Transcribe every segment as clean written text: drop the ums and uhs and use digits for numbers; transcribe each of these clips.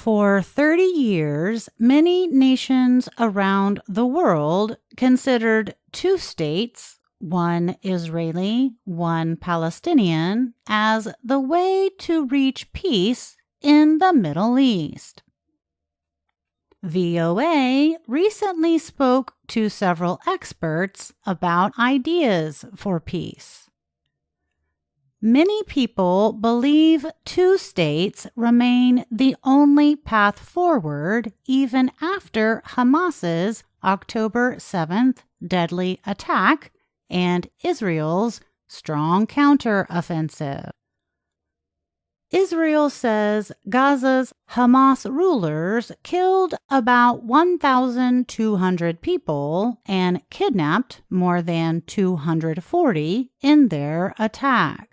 For 30 years, many nations around the world considered two states, one Israeli, one Palestinian, as the way to reach peace in the Middle East. VOA recently spoke to several experts about ideas for peace. Many people believe two states remain the only path forward even after Hamas's October 7th deadly attack and Israel's strong counteroffensive. Israel says Gaza's Hamas rulers killed about 1,200 people and kidnapped more than 240 in their attack.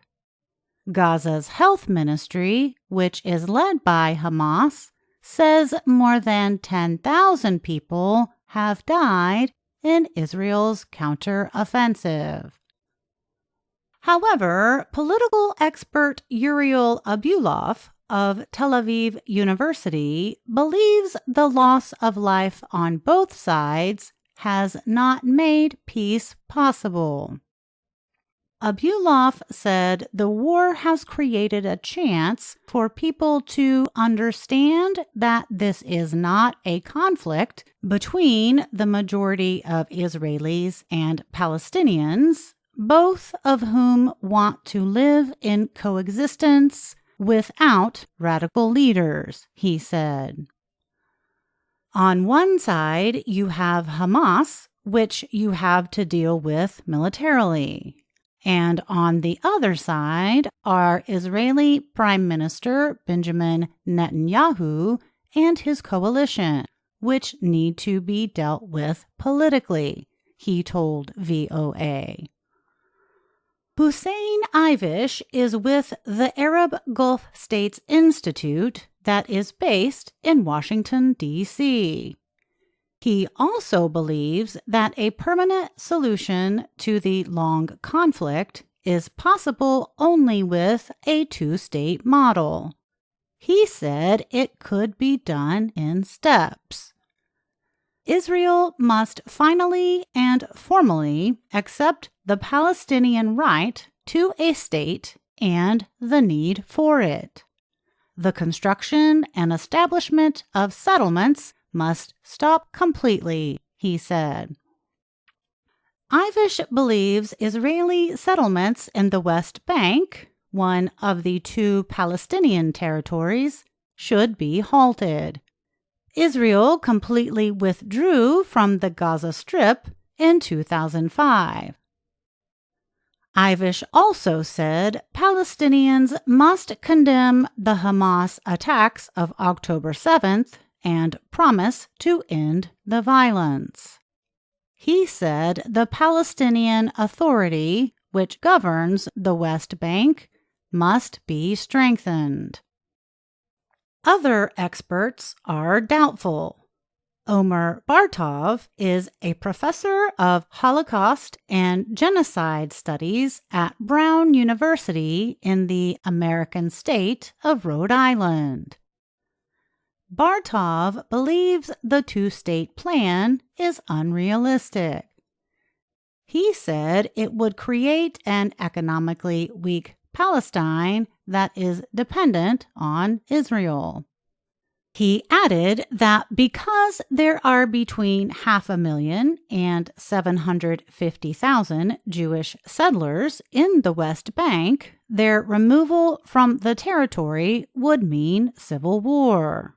Gaza's health ministry, which is led by Hamas, says more than 10,000 people have died in Israel's counteroffensive. However, political expert Uriel Abulov of Tel Aviv University believes the loss of life on both sides has not made peace possible. Abulov said the war has created a chance for people to understand that this is not a conflict between the majority of Israelis and Palestinians, both of whom want to live in coexistence without radical leaders, he said. On one side, you have Hamas, which you have to deal with militarily. And on the other side are Israeli Prime Minister Benjamin Netanyahu and his coalition, which need to be dealt with politically, he told VOA. Hussein Ivish is with the Arab Gulf States Institute that is based in Washington, D.C. He also believes that a permanent solution to the long conflict is possible only with a two-state model. He said it could be done in steps. Israel must finally and formally accept the Palestinian right to a state and the need for it. The construction and establishment of settlements must stop completely, he said. Ivish believes Israeli settlements in the West Bank, one of the two Palestinian territories, should be halted. Israel completely withdrew from the Gaza Strip in 2005. Ivish also said Palestinians must condemn the Hamas attacks of October 7th and promise to end the violence. He said the Palestinian Authority, which governs the West Bank, must be strengthened. Other experts are doubtful. Omer Bartov is a professor of Holocaust and Genocide Studies at Brown University in the American state of Rhode Island. Bartov believes the two-state plan is unrealistic. He said it would create an economically weak Palestine that is dependent on Israel. He added that because there are between 500,000 and 750,000 Jewish settlers in the West Bank, their removal from the territory would mean civil war.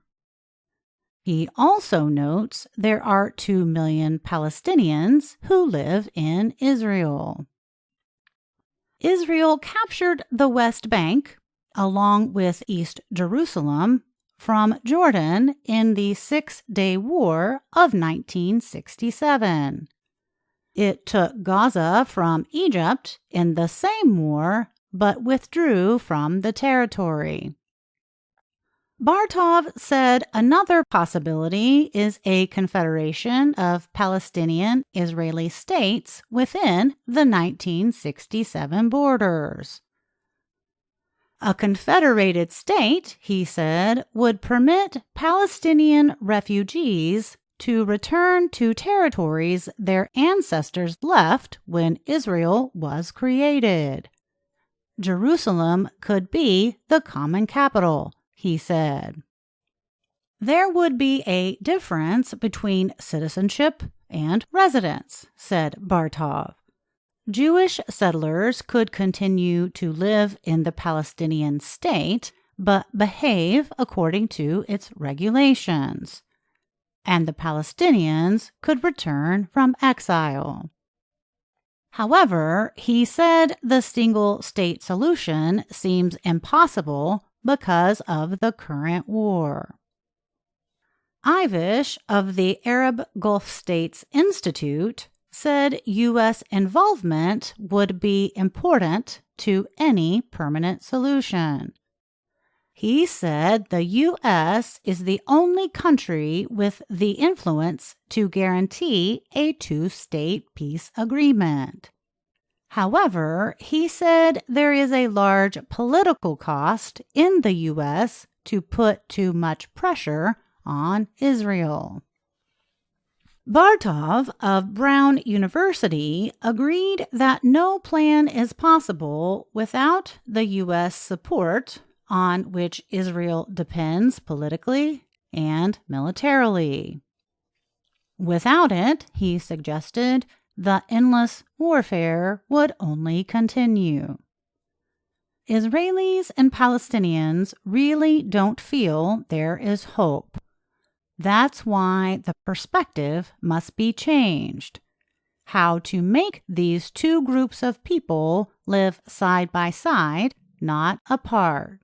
He also notes there are 2 million Palestinians who live in Israel. Israel captured the West Bank, along with East Jerusalem, from Jordan in the Six-Day War of 1967. It took Gaza from Egypt in the same war, but withdrew from the territory. Bartov said another possibility is a confederation of Palestinian-Israeli states within the 1967 borders. A confederated state, he said, would permit Palestinian refugees to return to territories their ancestors left when Israel was created. Jerusalem could be the common capital, he said. There would be a difference between citizenship and residence, said Bartov. Jewish settlers could continue to live in the Palestinian state, but behave according to its regulations. And the Palestinians could return from exile. However, he said the single-state solution seems impossible because of the current war. Ivish of the Arab Gulf States Institute said U.S. involvement would be important to any permanent solution. He said the U.S. is the only country with the influence to guarantee a two-state peace agreement. However, he said there is a large political cost in the U.S. to put too much pressure on Israel. Bartov of Brown University agreed that no plan is possible without the U.S. support on which Israel depends politically and militarily. Without it, he suggested, the endless warfare would only continue. Israelis and Palestinians really don't feel there is hope. That's why the perspective must be changed. How to make these two groups of people live side by side, not apart.